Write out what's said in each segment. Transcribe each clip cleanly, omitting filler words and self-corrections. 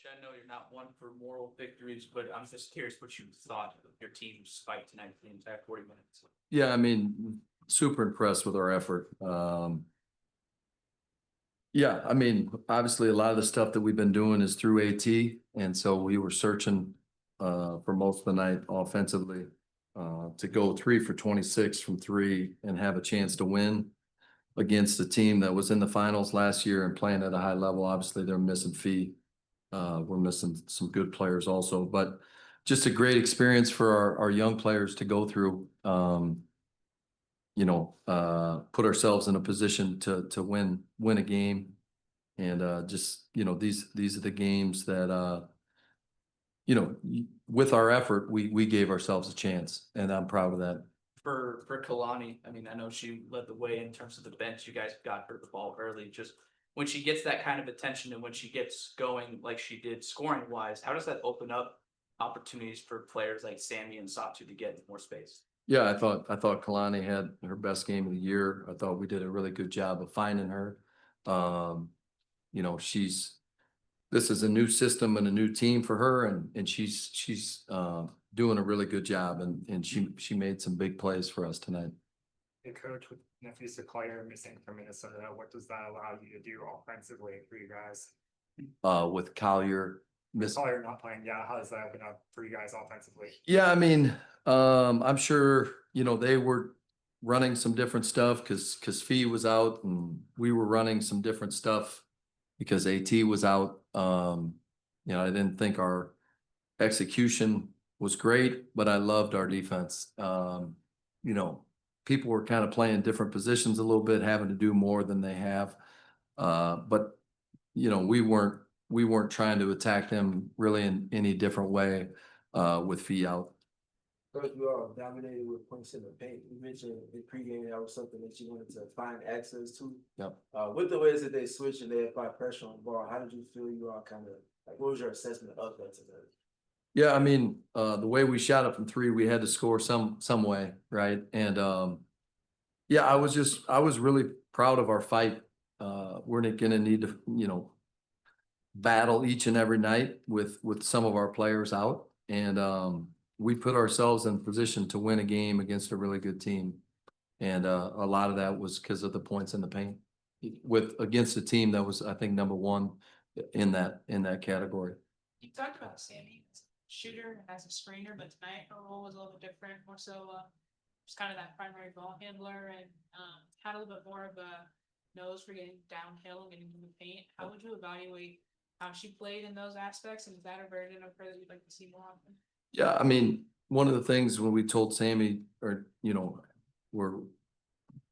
I know you're not one for moral victories, but I'm just curious what you thought of your team's fight tonight for the entire 40 minutes. Yeah, I mean, super impressed with our effort. Yeah, I mean, obviously a lot of the stuff that we've been doing is through AT, and so we were searching for most of the night offensively to go 3 for 26 from three and have a chance to win against a team that was in the finals last year and playing at a high level. Obviously, they're missing Fee. We're missing some good players also, but just a great experience for our young players to go through. Put ourselves in a position to win a game. And just, these are the games that, with our effort, we gave ourselves a chance, and I'm proud of that. For Kalani, I mean, I know she led the way in terms of the bench. You guys got her the ball early. Just when she gets that kind of attention and when she gets going like she did scoring wise, how does that open up opportunities for players like Sammy and Satu to get more space? Yeah, I thought Kalani had her best game of the year. I thought we did a really good job of finding her. This is a new system and a new team for her, and she's doing a really good job, and she made some big plays for us tonight. Hey, Coach, with Nafisa Claire missing from Minnesota, what does that allow you to do offensively for you guys? With Collier Collier not playing, yeah, how does that open up for you guys offensively? Yeah, I mean, I'm sure, they were running some different stuff because Fee was out, and we were running some different stuff because AT was out. I didn't think our execution was great, but I loved our defense. People were kind of playing different positions a little bit, having to do more than they have. But we weren't trying to attack them really in any different way with Fee out. Coach, you all dominated with points in the paint. You mentioned in pregame that was something that you wanted to find access to. Yep. With the ways that they switched and they applied pressure on the ball, how did you feel you all kind of what was your assessment of that today? Yeah, I mean, the way we shot it from three, we had to score some way, right? And I was really proud of our fight. We're not gonna need to, battle each and every night with some of our players out, and we put ourselves in position to win a game against a really good team, and a lot of that was because of the points in the paint against a team that was, I think, number one in that category. You talked about Sammy as a shooter, as a screener, but tonight her role was a little bit different, more so just kind of that primary ball handler, and had a little bit more of a nose for getting downhill and getting in the paint. How would you evaluate how she played in those aspects, and is that a version of her that you'd like to see more often? Yeah, I mean, one of the things when we told Sammy, or, we're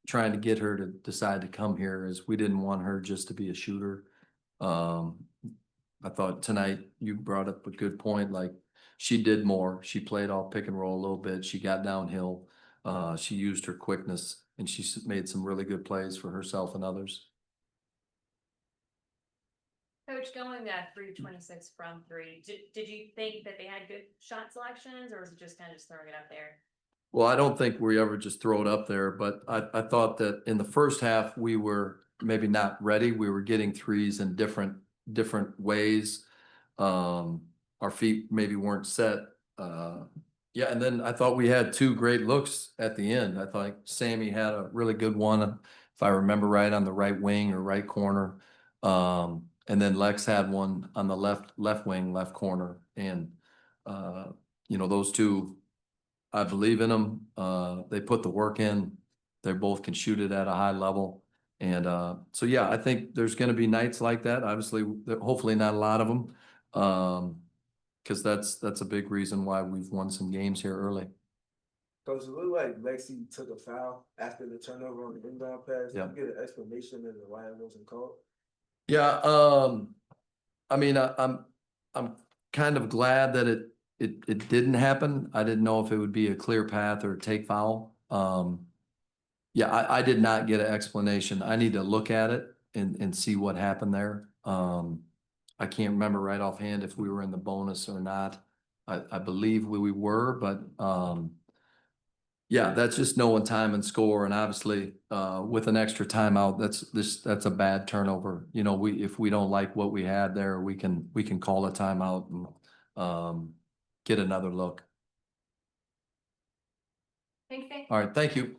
trying to get her to decide to come here, is we didn't want her just to be a shooter. I thought tonight you brought up a good point. Like, she did more. She played off pick and roll a little bit. She got downhill. She used her quickness, and she made some really good plays for herself and others. Coach, going that 3-26 from three, did you think that they had good shot selections, or was it just kind of just throwing it up there? Well, I don't think we ever just throw it up there, but I thought that in the first half, we were maybe not ready. We were getting threes in different ways. Our feet maybe weren't set. And then I thought we had two great looks at the end. I thought Sammy had a really good one, if I remember right, on the right wing or right corner. And then Lex had one on the left wing, left corner. And, those two, I believe in them. They put the work in. They both can shoot it at a high level. And I think there's going to be nights like that. Obviously, hopefully not a lot of them, because that's a big reason why we've won some games here early. Coach, it looked like Lexi took a foul after the turnover on the inbound pass. Yeah. Did you get an explanation as to why it wasn't called? Yeah, I mean, I'm kind of glad that it didn't happen. I didn't know if it would be a clear path or take foul. I did not get an explanation. I need to look at it and see what happened there. I can't remember right offhand if we were in the bonus or not. I believe we were, but Yeah, that's just knowing time and score, and obviously, with an extra timeout, that's a bad turnover. You know, if we don't like what we had there, we can call a timeout and, get another look. Thanks, Dave. All right, thank you.